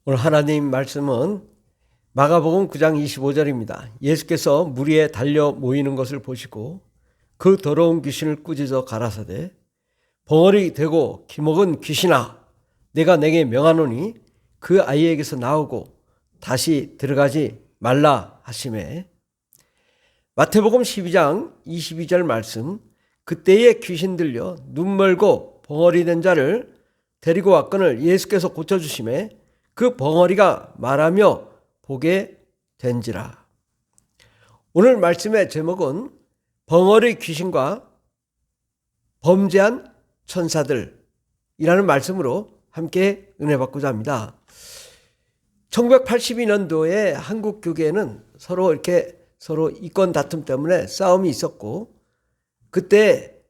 오늘 하나님 말씀은 마가복음 9장 25절입니다. 예수께서 무리에 달려 모이는 것을 보시고 그 더러운 귀신을 꾸짖어 가라사대 벙어리 되고 기먹은 귀신아 내가 내게 명하노니 그 아이에게서 나오고 다시 들어가지 말라 하시매. 마태복음 12장 22절 말씀, 그때에 귀신 들려 눈 멀고 벙어리 된 자를 데리고 왔거늘 예수께서 고쳐주시매 그 벙어리가 말하며 보게 된지라. 오늘 말씀의 제목은 벙어리 귀신과 범죄한 천사들이라는 말씀으로 함께 은혜 받고자 합니다. 1982년도에 한국 교계에는 서로 이권 다툼 때문에 싸움이 있었고, 그때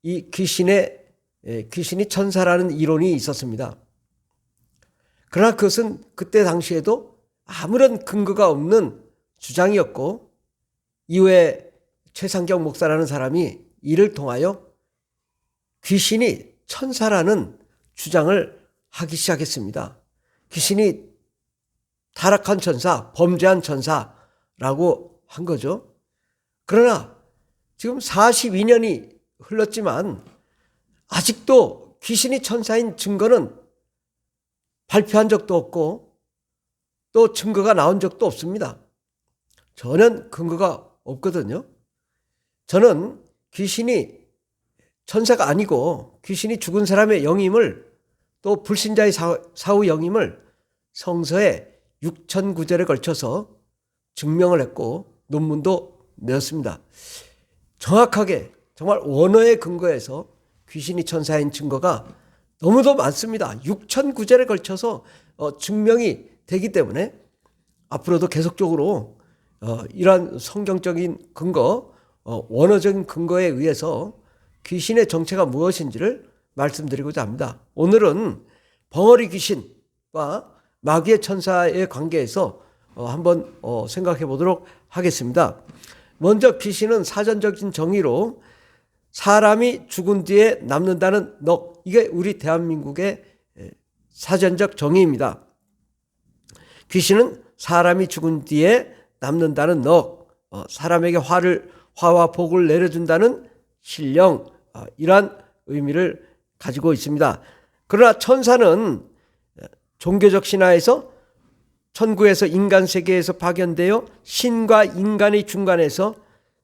이 귀신이 천사라는 이론이 있었습니다. 그러나 그것은 그때 당시에도 아무런 근거가 없는 주장이었고, 이후에 최상경 목사라는 사람이 이를 통하여 귀신이 천사라는 주장을 하기 시작했습니다. 귀신이 타락한 천사, 범죄한 천사라고 한 거죠. 그러나 지금 42년이 흘렀지만 아직도 귀신이 천사인 증거는 발표한 적도 없고 또 증거가 나온 적도 없습니다. 전혀 근거가 없거든요. 저는 귀신이 천사가 아니고 귀신이 죽은 사람의 영임을, 또 불신자의 사후 영임을 성서에 6,009절에 걸쳐서 증명을 했고 논문도 내었습니다. 정확하게 정말 원어의 근거에서 귀신이 천사인 증거가 너무도 많습니다. 6,009절에 걸쳐서 증명이 되기 때문에 앞으로도 계속적으로 이러한 성경적인 근거, 원어적인 근거에 의해서 귀신의 정체가 무엇인지를 말씀드리고자 합니다. 오늘은 벙어리 귀신과 마귀의 천사의 관계에서 한번 생각해 보도록 하겠습니다. 먼저 귀신은 사전적인 정의로 사람이 죽은 뒤에 남는다는 넋, 이게 우리 대한민국의 사전적 정의입니다. 귀신은 사람이 죽은 뒤에 남는다는 넋, 사람에게 화와 복을 내려준다는 신령, 이러한 의미를 가지고 있습니다. 그러나 천사는 종교적 신화에서 천국에서 인간 세계에서 파견되어 신과 인간의 중간에서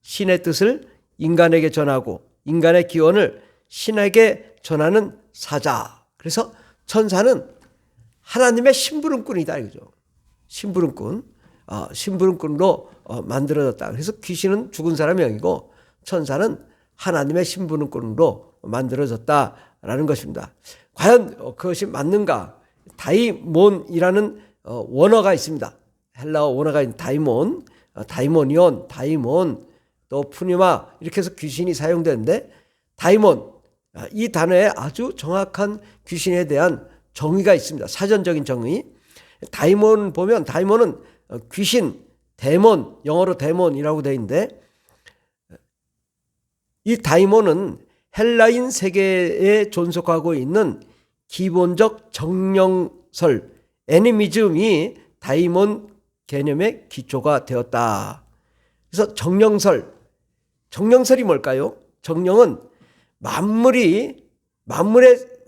신의 뜻을 인간에게 전하고 인간의 기원을 신에게 전하는 사자. 그래서 천사는 하나님의 심부름꾼이다 이거죠. 심부름꾼으로 만들어졌다. 그래서 귀신은 죽은 사람의 영이고 천사는 하나님의 심부름꾼으로 만들어졌다라는 것입니다. 과연 그것이 맞는가? 다이몬이라는 원어가 있습니다. 헬라어 원어가 있는 다이모니온, 또 푸니마, 이렇게 해서 귀신이 사용되는데, 다이몬, 이 단어에 아주 정확한 귀신에 대한 정의가 있습니다. 사전적인 정의. 다이몬 보면, 다이몬은 귀신, 데몬, 영어로 데몬이라고 되어 있는데, 이 다이몬은 헬라인 세계에 존속하고 있는 기본적 정령설, 애니미즘이 다이몬 개념의 기초가 되었다. 그래서 정령설이 뭘까요? 정령은 만물의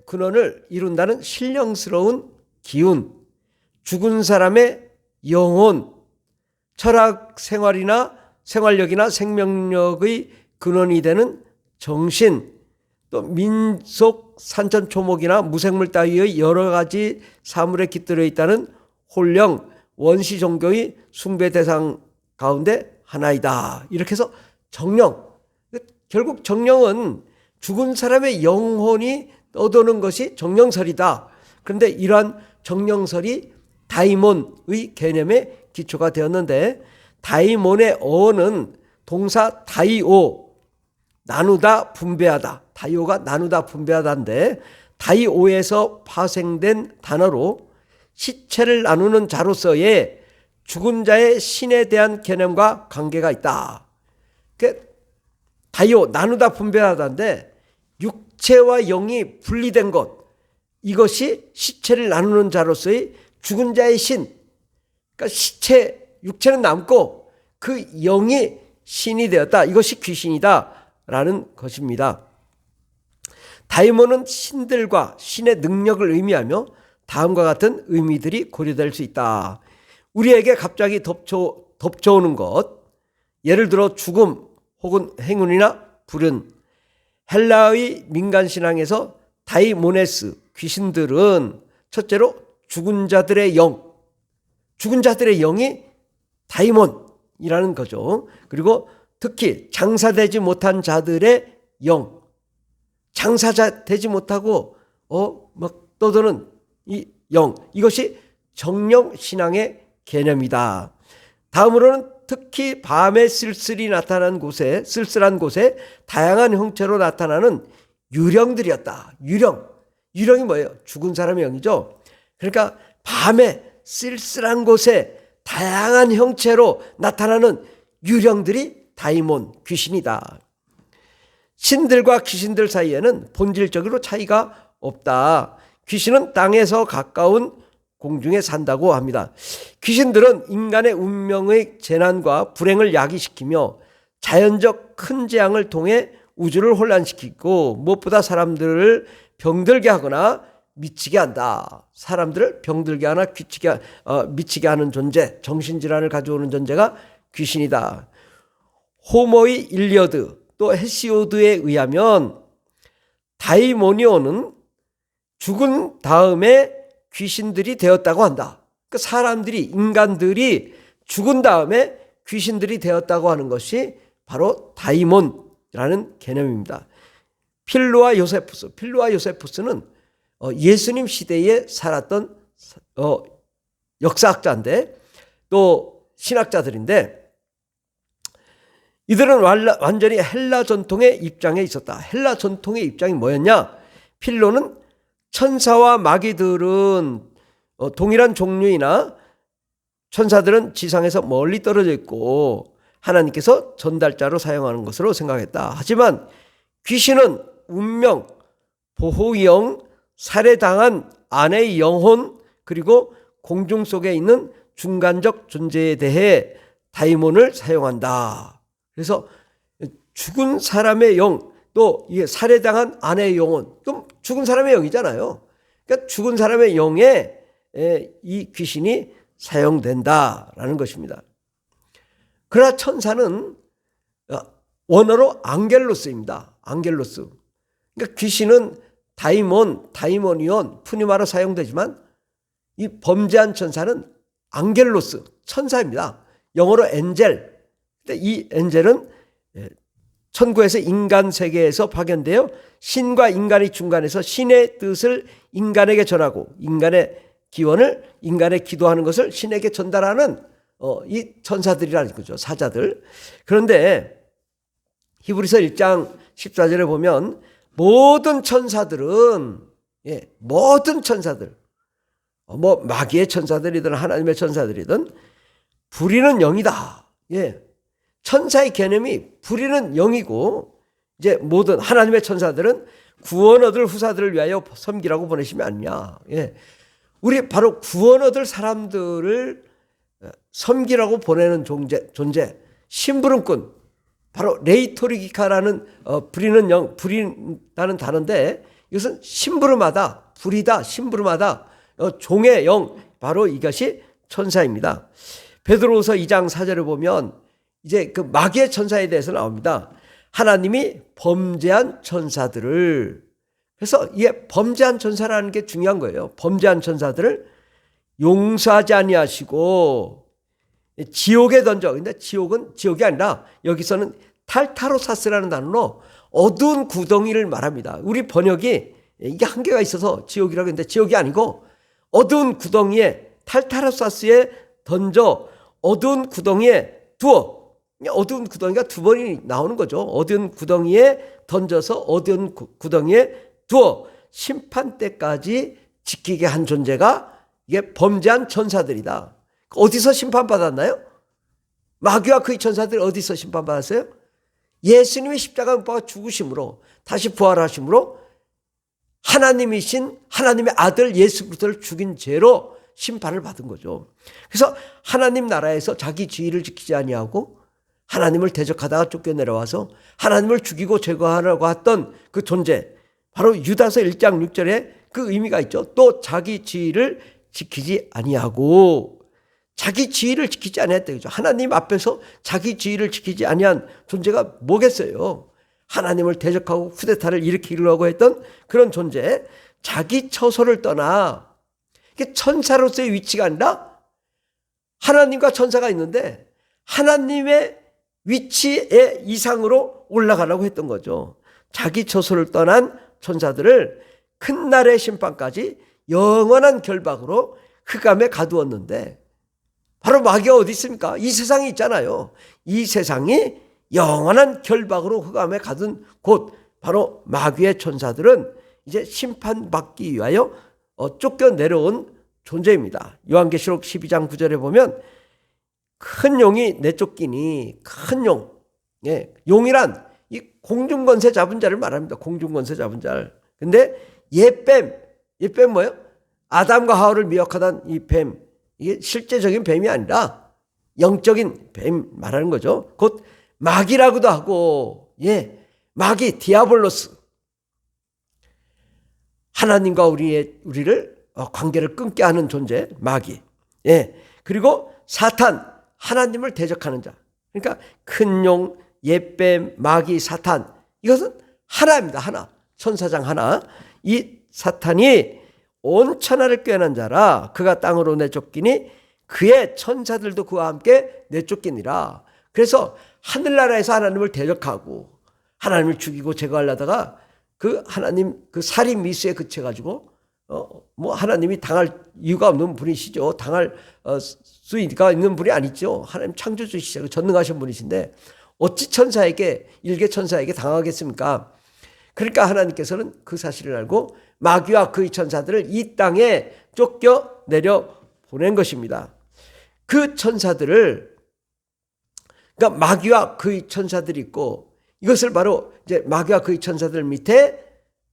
근원을 이룬다는 신령스러운 기운, 죽은 사람의 영혼, 철학 생활력이나 생명력의 근원이 되는 정신, 또 민속 산천초목이나 무생물 따위의 여러 가지 사물에 깃들어 있다는 홀령, 원시 종교의 숭배 대상 가운데 하나이다. 이렇게 해서 정령, 결국 정령은 죽은 사람의 영혼이 떠도는 것이 정령설이다. 그런데 이러한 정령설이 다이몬의 개념의 기초가 되었는데, 다이몬의 어는 동사 다이오, 나누다 분배하다, 다이오가 나누다 분배하다인데, 다이오에서 파생된 단어로 시체를 나누는 자로서의 죽은 자의 신에 대한 개념과 관계가 있다. 다이오, 나누다 분배하다인데 육체와 영이 분리된 것, 이것이 시체를 나누는 자로서의 죽은 자의 신, 그러니까 시체, 육체는 남고 그 영이 신이 되었다. 이것이 귀신이다라는 것입니다. 다이몬은 신들과 신의 능력을 의미하며 다음과 같은 의미들이 고려될 수 있다. 우리에게 갑자기 덮쳐오는 것, 예를 들어 죽음 혹은 행운이나 불운. 헬라의 민간신앙에서 다이모네스, 귀신들은 첫째로 죽은 자들의 영, 죽은 자들의 영이 다이몬이라는 거죠. 그리고 특히 장사되지 못한 자들의 영, 장사자 되지 못하고 막 떠도는 이 영, 이것이 정령 신앙의 개념이다. 다음으로는 특히 밤에 쓸쓸한 곳에 다양한 형태로 나타나는 유령들이었다. 유령이 뭐예요? 죽은 사람의 영이죠. 그러니까 밤에 쓸쓸한 곳에 다양한 형체로 나타나는 유령들이 다이몬, 귀신이다. 신들과 귀신들 사이에는 본질적으로 차이가 없다. 귀신은 땅에서 가까운 공중에 산다고 합니다. 귀신들은 인간의 운명의 재난과 불행을 야기시키며 자연적 큰 재앙을 통해 우주를 혼란시키고 무엇보다 사람들을 병들게 하거나 미치게 한다. 사람들을 병들게 하나 미치게 하는 존재, 정신질환을 가져오는 존재가 귀신이다. 호모의 일리어드 또 헤시오드에 의하면 다이모니온은 죽은 다음에 귀신들이 되었다고 한다. 그러니까 사람들이, 인간들이 죽은 다음에 귀신들이 되었다고 하는 것이 바로 다이몬이라는 개념입니다. 필로와 요세푸스는 예수님 시대에 살았던 역사학자인데 또 신학자들인데, 이들은 완전히 헬라 전통의 입장에 있었다. 헬라 전통의 입장이 뭐였냐? 필로는 천사와 마귀들은 동일한 종류이나 천사들은 지상에서 멀리 떨어져 있고 하나님께서 전달자로 사용하는 것으로 생각했다. 하지만 귀신은 운명, 보호영, 살해당한 아내의 영혼, 그리고 공중 속에 있는 중간적 존재에 대해 다이몬을 사용한다. 그래서 죽은 사람의 영, 또 이게 살해당한 아내의 영혼, 또 죽은 사람의 영이잖아요. 그러니까 죽은 사람의 영에 이 귀신이 사용된다라는 것입니다. 그러나 천사는 원어로 앙겔로스입니다. 앙겔로스. 그러니까 귀신은 다이모니온, 푸니마로 사용되지만 이 범죄한 천사는 앙겔로스, 천사입니다. 영어로 엔젤. 이 엔젤은 천국에서 인간 세계에서 파견되어 신과 인간의 중간에서 신의 뜻을 인간에게 전하고 인간의 기원을, 인간의 기도하는 것을 신에게 전달하는 이 천사들이라는 거죠. 사자들. 그런데 히브리서 1장 14절에 보면 모든 천사들은, 모든 천사들, 마귀의 천사들이든 하나님의 천사들이든 부리는 영이다. 천사의 개념이 부리는 영이고, 이제 모든 하나님의 천사들은 구원 얻을 후사들을 위하여 섬기라고 보내시면 아니냐. 우리 바로 구원 얻을 사람들을 섬기라고 보내는 존재, 심부름꾼, 바로 레이토리기카라는 부리는 영, 부린다는 단어인데 이것은 심부름하다, 부리다, 심부름하다, 종의 영, 바로 이것이 천사입니다. 베드로후서 2장 4절을 보면 이제 그 마귀의 천사에 대해서 나옵니다. 하나님이 범죄한 천사들을, 그래서 이게 범죄한 천사라는 게 중요한 거예요. 범죄한 천사들을 용서하지 아니하시고 지옥에 던져. 근데 지옥은 지옥이 아니라 여기서는 탈타로사스라는 단어로 어두운 구덩이를 말합니다. 우리 번역이 이게 한계가 있어서 지옥이라고 했는데 지옥이 아니고 어두운 구덩이에, 탈타로사스에 던져 어두운 구덩이에 두어. 어두운 구덩이가 두 번이 나오는 거죠. 어두운 구덩이에 던져서 어두운 구덩이에 두어 심판 때까지 지키게 한 존재가 이게 범죄한 천사들이다. 어디서 심판받았나요? 마귀와 그의 천사들이 어디서 심판받았어요? 예수님의 십자가 못 박아 죽으심으로, 다시 부활하심으로 하나님이신 하나님의 아들 예수 그리스도를 죽인 죄로 심판을 받은 거죠. 그래서 하나님 나라에서 자기 지위를 지키지 아니하고 하나님을 대적하다가 쫓겨내려와서 하나님을 죽이고 제거하려고 했던 그 존재, 바로 유다서 1장 6절에 그 의미가 있죠. 또 자기 지위를 지키지 아니하고, 자기 지위를 지키지 아니했다 그죠. 하나님 앞에서 자기 지위를 지키지 아니한 존재가 뭐겠어요. 하나님을 대적하고 쿠데타를 일으키려고 했던 그런 존재, 자기 처소를 떠나, 이게 천사로서의 위치가 아니라 하나님과 천사가 있는데 하나님의 위치의 이상으로 올라가려고 했던 거죠. 자기 처소를 떠난 천사들을 큰 날의 심판까지 영원한 결박으로 흑암에 가두었는데, 바로 마귀가 어디 있습니까? 이 세상에 있잖아요. 이 세상이 영원한 결박으로 흑암에 가둔 곳, 바로 마귀의 천사들은 이제 심판받기 위하여 쫓겨내려온 존재입니다. 요한계시록 12장 9절에 보면 큰 용이 내쫓기니, 큰 용, 용이란 이 공중권세 잡은 자를 말합니다. 공중권세 잡은 자를. 근데 옛뱀 뭐예요? 아담과 하와를 미혹하던 이 뱀, 이게 실제적인 뱀이 아니라 영적인 뱀 말하는 거죠. 곧 마귀라고도 하고, 마귀, 디아블로스. 하나님과 우리를 관계를 끊게 하는 존재, 마귀. 그리고 사탄, 하나님을 대적하는 자. 그러니까 큰 용, 옛뱀, 마귀, 사탄. 이것은 하나입니다. 하나. 천사장 하나. 이 사탄이 온 천하를 꾀하는 자라 그가 땅으로 내쫓기니 그의 천사들도 그와 함께 내쫓기니라. 그래서 하늘나라에서 하나님을 대적하고 하나님을 죽이고 제거하려다가 그 하나님 그 살인 미수에 그쳐가지고 뭐 하나님이 당할 이유가 없는 분이시죠. 당할 수위가 있는 분이 아니죠. 하나님 창조주시죠. 전능하신 분이신데 어찌 천사에게, 일개 천사에게 당하겠습니까? 그러니까 하나님께서는 그 사실을 알고 마귀와 그의 천사들을 이 땅에 쫓겨내려 보낸 것입니다. 그 천사들을, 그러니까 마귀와 그의 천사들이 있고, 이것을 바로 이제 마귀와 그의 천사들 밑에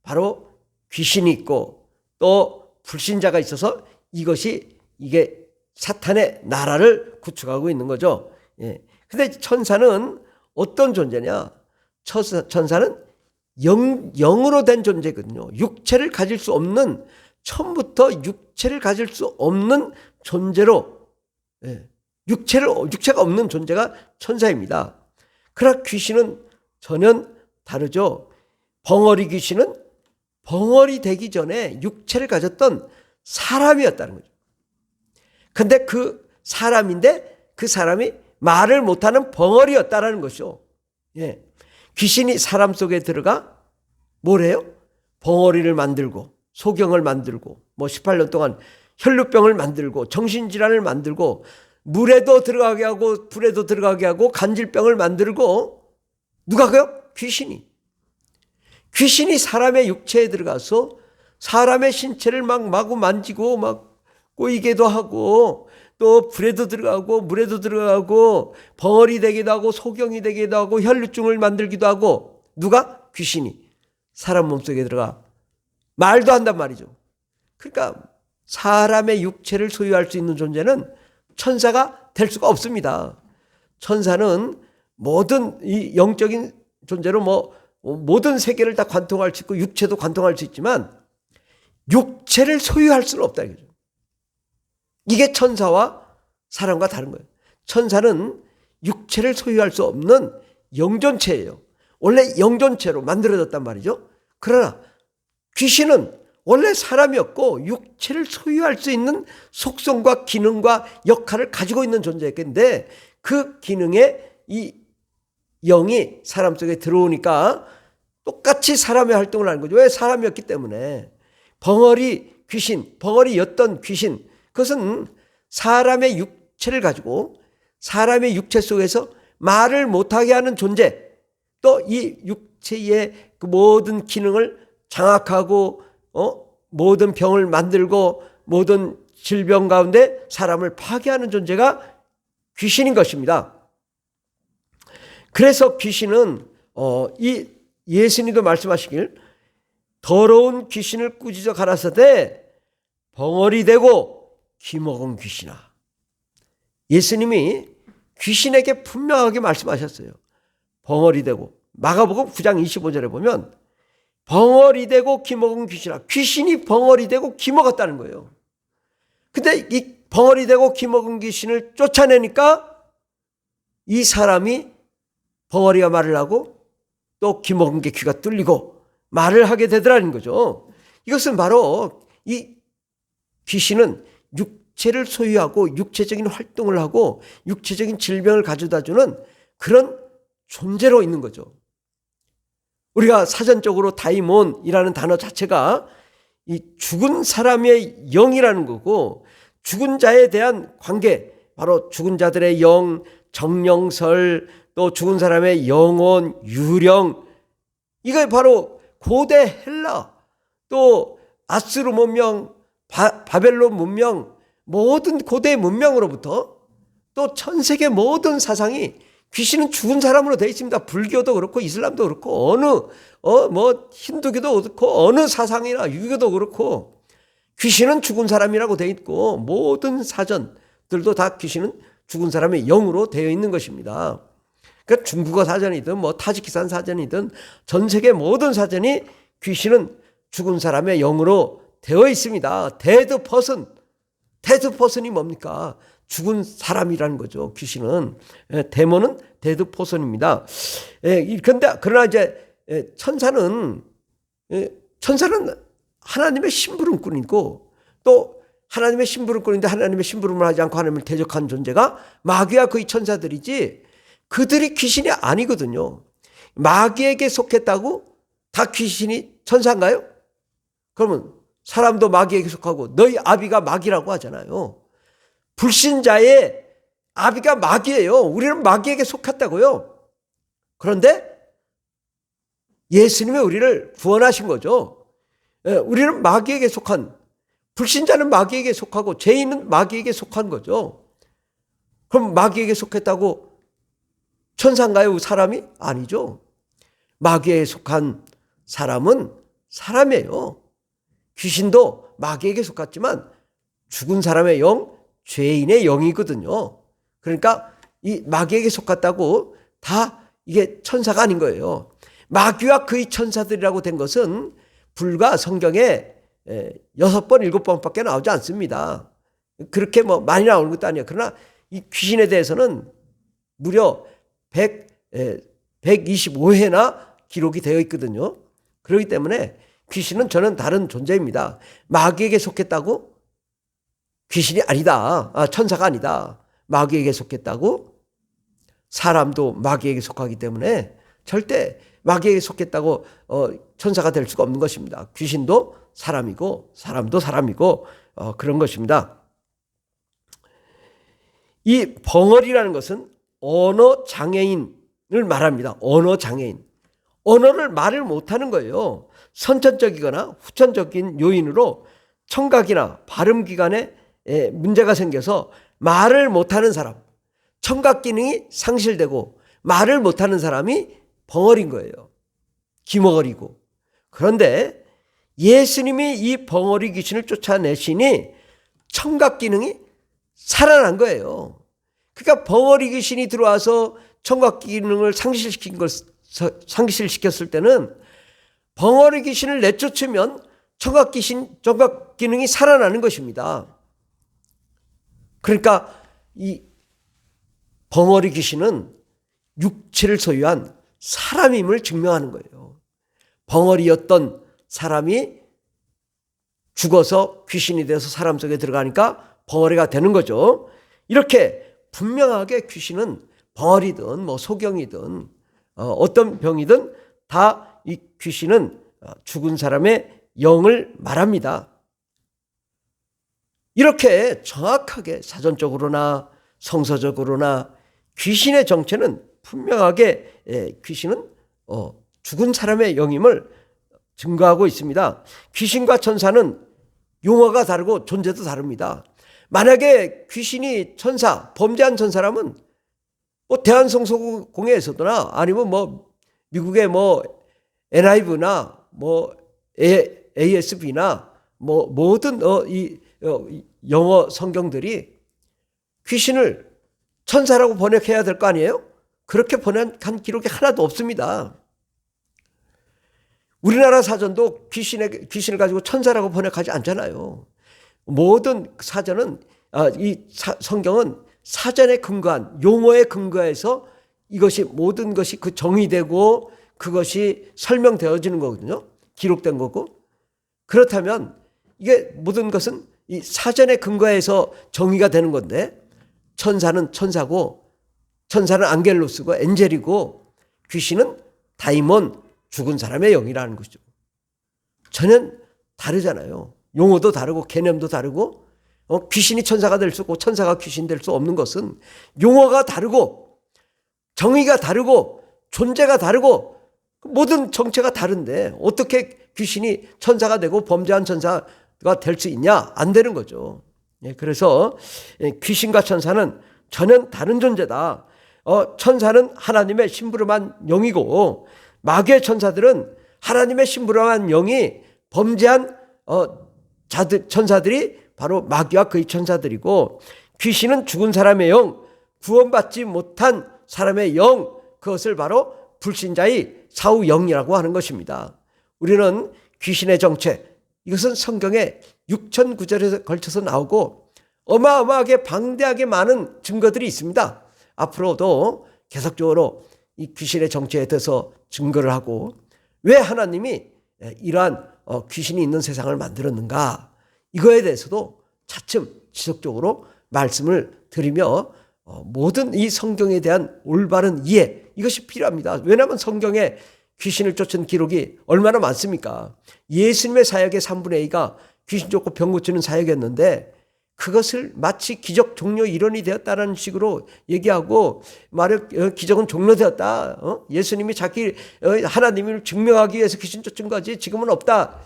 바로 귀신이 있고 또 불신자가 있어서 이게 사탄의 나라를 구축하고 있는 거죠. 근데 천사는 어떤 존재냐? 천사는 영으로 된 존재거든요. 육체를 가질 수 없는, 처음부터 육체를 가질 수 없는 존재로, 육체가 없는 존재가 천사입니다. 그러나 귀신은 전혀 다르죠. 벙어리 귀신은 벙어리 되기 전에 육체를 가졌던 사람이었다는 거죠. 근데 그 사람인데 그 사람이 말을 못하는 벙어리였다는 것이죠. 귀신이 사람 속에 들어가 뭘 해요? 벙어리를 만들고 소경을 만들고 뭐 18년 동안 혈루병을 만들고 정신질환을 만들고 물에도 들어가게 하고 불에도 들어가게 하고 간질병을 만들고, 누가 그요? 귀신이 사람의 육체에 들어가서 사람의 신체를 막 마구 만지고 막 꼬이게도 하고 또 불에도 들어가고 물에도 들어가고 벙어리 되기도 하고 소경이 되기도 하고 혈루증을 만들기도 하고, 누가? 귀신이 사람 몸속에 들어가 말도 한단 말이죠. 그러니까 사람의 육체를 소유할 수 있는 존재는 천사가 될 수가 없습니다. 천사는 모든 이 영적인 존재로 모든 세계를 다 관통할 수 있고 육체도 관통할 수 있지만 육체를 소유할 수는 없다 이거죠. 이게 천사와 사람과 다른 거예요. 천사는 육체를 소유할 수 없는 영존체예요. 원래 영존체로 만들어졌단 말이죠. 그러나 귀신은 원래 사람이었고 육체를 소유할 수 있는 속성과 기능과 역할을 가지고 있는 존재였는데, 그 기능에 이 영이 사람 속에 들어오니까 똑같이 사람의 활동을 하는 거죠. 왜? 사람이었기 때문에. 벙어리였던 귀신, 그것은 사람의 육체를 가지고 사람의 육체 속에서 말을 못하게 하는 존재, 또 이 육체의 그 모든 기능을 장악하고 모든 병을 만들고 모든 질병 가운데 사람을 파괴하는 존재가 귀신인 것입니다. 그래서 귀신은 이 예수님도 말씀하시길 더러운 귀신을 꾸짖어 가라사대 벙어리 되고 기먹은 귀신아. 예수님이 귀신에게 분명하게 말씀하셨어요. 벙어리 되고, 마가복음 9장 25절에 보면 벙어리 되고 기먹은 귀신아. 귀신이 벙어리 되고 기먹었다는 거예요. 근데 이 벙어리 되고 기먹은 귀신을 쫓아내니까 이 사람이 벙어리가 말을 하고 또 기먹은 게 귀가 뚫리고 말을 하게 되더라는 거죠. 이것은 바로 이 귀신은 육체를 소유하고 육체적인 활동을 하고 육체적인 질병을 가져다주는 그런 존재로 있는 거죠. 우리가 사전적으로 다이몬이라는 단어 자체가 이 죽은 사람의 영이라는 거고, 죽은 자에 대한 관계, 바로 죽은 자들의 영, 정령설, 또 죽은 사람의 영혼, 유령, 이거 바로 고대 헬라, 또 아스르 문명, 바벨론 문명, 모든 고대 문명으로부터 또 전 세계 모든 사상이 귀신은 죽은 사람으로 되어 있습니다. 불교도 그렇고 이슬람도 그렇고 힌두교도 그렇고 어느 사상이나 유교도 그렇고 귀신은 죽은 사람이라고 되어 있고, 모든 사전들도 다 귀신은 죽은 사람의 영으로 되어 있는 것입니다. 그러니까 중국어 사전이든 타지키스탄 사전이든 전 세계 모든 사전이 귀신은 죽은 사람의 영으로 되어 있습니다. 데드 퍼슨이 뭡니까? 죽은 사람이라는 거죠. 귀신은. 데몬은 데드 퍼슨입니다. 그러나 이제 천사는 하나님의 심부름꾼이고, 또 하나님의 심부름꾼인데 하나님의 심부름을 하지 않고 하나님을 대적한 존재가 마귀와 그의 천사들이지, 그들이 귀신이 아니거든요. 마귀에게 속했다고 다 귀신이 천사인가요? 그러면 사람도 마귀에게 속하고 너희 아비가 마귀라고 하잖아요. 불신자의 아비가 마귀예요. 우리는 마귀에게 속했다고요. 그런데 예수님이 우리를 구원하신 거죠. 우리는 마귀에게 속한, 불신자는 마귀에게 속하고 죄인은 마귀에게 속한 거죠. 그럼 마귀에게 속했다고 천사인가요? 사람이? 아니죠. 마귀에게 속한 사람은 사람이에요. 귀신도 마귀에게 속았지만 죽은 사람의 영, 죄인의 영이거든요. 그러니까 이 마귀에게 속았다고 다 이게 천사가 아닌 거예요. 마귀와 그의 천사들이라고 된 것은 불과 성경에 6번, 7번밖에 나오지 않습니다. 그렇게 많이 나오는 것도 아니에요. 그러나 이 귀신에 대해서는 무려 125회나 기록이 되어 있거든요. 그렇기 때문에 귀신은 저는 다른 존재입니다. 마귀에게 속했다고 귀신이 아니다. 천사가 아니다. 마귀에게 속했다고 사람도 마귀에게 속하기 때문에 절대 마귀에게 속했다고 천사가 될 수가 없는 것입니다. 귀신도 사람이고 사람도 사람이고 그런 것입니다. 이 벙어리라는 것은 언어 장애인을 말합니다. 언어 장애인. 언어를 말을 못하는 거예요. 선천적이거나 후천적인 요인으로 청각이나 발음 기관에 문제가 생겨서 말을 못하는 사람, 청각 기능이 상실되고 말을 못하는 사람이 벙어리인 거예요. 기머거리고. 그런데 예수님이 이 벙어리 귀신을 쫓아내시니 청각 기능이 살아난 거예요. 그러니까 벙어리 귀신이 들어와서 청각 기능을 상실시켰을 때는 벙어리 귀신을 내쫓으면 청각 기능이 살아나는 것입니다. 그러니까 이 벙어리 귀신은 육체를 소유한 사람임을 증명하는 거예요. 벙어리였던 사람이 죽어서 귀신이 돼서 사람 속에 들어가니까 벙어리가 되는 거죠. 이렇게 분명하게 귀신은 벙어리든 소경이든 어떤 병이든 다 이 귀신은 죽은 사람의 영을 말합니다. 이렇게 정확하게 사전적으로나 성서적으로나 귀신의 정체는 분명하게 귀신은 죽은 사람의 영임을 증거하고 있습니다. 귀신과 천사는 용어가 다르고 존재도 다릅니다. 만약에 귀신이 천사, 범죄한 천사라면 대한성서공회에서도나 아니면 미국의 ASB나 모든 영어 성경들이 귀신을 천사라고 번역해야 될 거 아니에요? 그렇게 번역한 기록이 하나도 없습니다. 우리나라 사전도 귀신을 가지고 천사라고 번역하지 않잖아요. 모든 사전은 성경은 사전에 근거한 용어에 근거해서 이것이 모든 것이 그 정의되고 그것이 설명되어지는 거거든요. 기록된 거고. 그렇다면 이게 모든 것은 이 사전에 근거해서 정의가 되는 건데 천사는 천사고 천사는 안겔로스고 엔젤이고 귀신은 다이몬 죽은 사람의 영이라는 거죠. 전혀 다르잖아요. 용어도 다르고 개념도 다르고 귀신이 천사가 될 수 없고 천사가 귀신 될 수 없는 것은 용어가 다르고 정의가 다르고 존재가 다르고 모든 정체가 다른데 어떻게 귀신이 천사가 되고 범죄한 천사가 될 수 있냐? 안 되는 거죠. 그래서 귀신과 천사는 전혀 다른 존재다. 천사는 하나님의 심부름한 영이고 마귀의 천사들은 하나님의 심부름한 영이 범죄한 천사들이 바로 마귀와 그의 천사들이고 귀신은 죽은 사람의 영, 구원받지 못한 사람의 영, 그것을 바로 불신자의 사후 영이라고 하는 것입니다. 우리는 귀신의 정체, 이것은 성경에 6,000구절에 걸쳐서 나오고 어마어마하게 방대하게 많은 증거들이 있습니다. 앞으로도 계속적으로 이 귀신의 정체에 대해서 증거를 하고 왜 하나님이 이러한 귀신이 있는 세상을 만들었는가, 이거에 대해서도 차츰 지속적으로 말씀을 드리며 모든 이 성경에 대한 올바른 이해, 이것이 필요합니다. 왜냐하면 성경에 귀신을 쫓은 기록이 얼마나 많습니까? 예수님의 사역의 3분의 2가 귀신 쫓고 병 고치는 사역이었는데 그것을 마치 기적 종료 이론이 되었다는 식으로 얘기하고 기적은 종료되었다. 예수님이 자기 하나님을 증명하기 위해서 귀신 쫓은 거지 지금은 없다.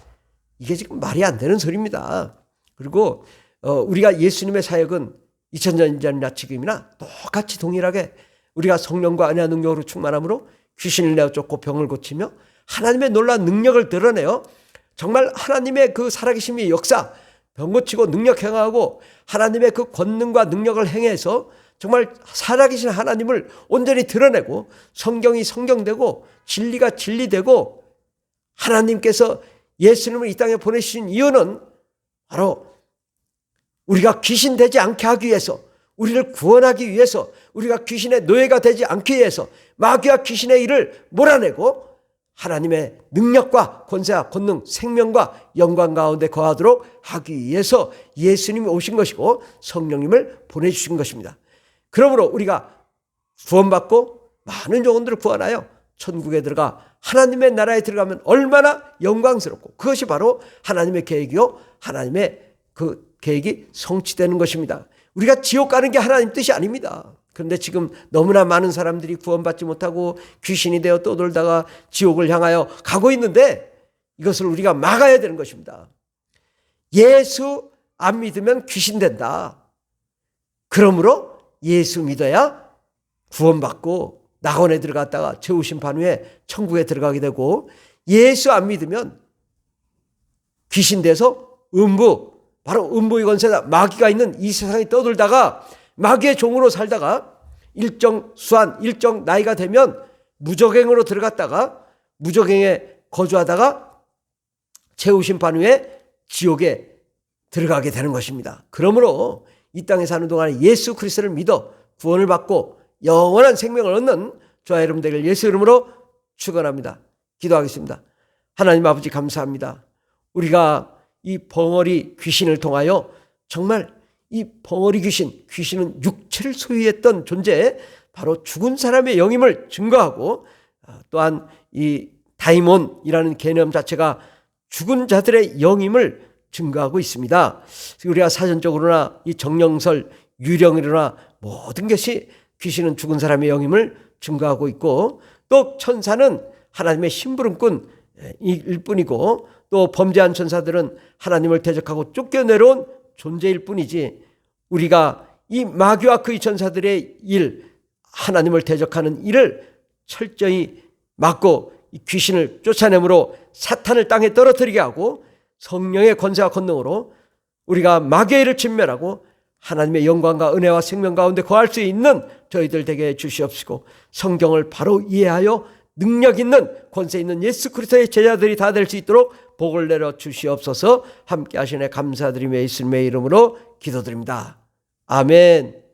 이게 지금 말이 안 되는 소리입니다. 그리고 우리가 예수님의 사역은 2000년 전이나 지금이나 똑같이 동일하게 우리가 성령과 은혜와 능력으로 충만함으로 귀신을 내어 쫓고 병을 고치며 하나님의 놀라운 능력을 드러내요. 정말 하나님의 그 살아계심의 역사, 병 고치고 능력 행하고 하나님의 그 권능과 능력을 행해서 정말 살아계신 하나님을 온전히 드러내고 성경이 성경되고 진리가 진리되고 하나님께서 예수님을 이 땅에 보내신 이유는 바로 우리가 귀신 되지 않게 하기 위해서, 우리를 구원하기 위해서, 우리가 귀신의 노예가 되지 않기 위해서 마귀와 귀신의 일을 몰아내고 하나님의 능력과 권세와 권능, 생명과 영광 가운데 거하도록 하기 위해서 예수님이 오신 것이고 성령님을 보내주신 것입니다. 그러므로 우리가 구원받고 많은 영혼들을 구원하여 천국에 들어가 하나님의 나라에 들어가면 얼마나 영광스럽고 그것이 바로 하나님의 계획이요 하나님의 그 계획이 성취되는 것입니다. 우리가 지옥 가는 게 하나님 뜻이 아닙니다. 그런데 지금 너무나 많은 사람들이 구원받지 못하고 귀신이 되어 떠돌다가 지옥을 향하여 가고 있는데 이것을 우리가 막아야 되는 것입니다. 예수 안 믿으면 귀신 된다. 그러므로 예수 믿어야 구원받고 낙원에 들어갔다가 죄우심판 후에 천국에 들어가게 되고 예수 안 믿으면 귀신 돼서 바로 음부의 권세다 마귀가 있는 이 세상에 떠돌다가 마귀의 종으로 살다가 일정 나이가 되면 무적행으로 들어갔다가 무적행에 거주하다가 죄우심판 후에 지옥에 들어가게 되는 것입니다. 그러므로 이 땅에 사는 동안에 예수 그리스도를 믿어 구원을 받고 영원한 생명을 얻는 저와 여러분 되길 예수 이름으로 축원합니다. 기도하겠습니다. 하나님 아버지 감사합니다. 우리가 이 벙어리 귀신을 통하여 정말 이 벙어리 귀신은 육체를 소유했던 존재, 바로 죽은 사람의 영임을 증거하고 또한 이 다이몬이라는 개념 자체가 죽은 자들의 영임을 증거하고 있습니다. 우리가 사전적으로나 이 정령설, 유령이나 모든 것이 귀신은 죽은 사람의 영임을 증거하고 있고 또 천사는 하나님의 심부름꾼일 뿐이고 또 범죄한 천사들은 하나님을 대적하고 쫓겨내려온 존재일 뿐이지 우리가 이 마귀와 그의 천사들의 일, 하나님을 대적하는 일을 철저히 막고 이 귀신을 쫓아내므로 사탄을 땅에 떨어뜨리게 하고 성령의 권세와 권능으로 우리가 마귀를 진멸하고 하나님의 영광과 은혜와 생명 가운데 거할 수 있는 저희들 되게 주시옵시고, 성경을 바로 이해하여 능력 있는 권세 있는 예수 그리스도의 제자들이 다 될 수 있도록 복을 내려 주시옵소서. 함께 하시네 감사드리며 예수님의 이름으로 기도드립니다. 아멘.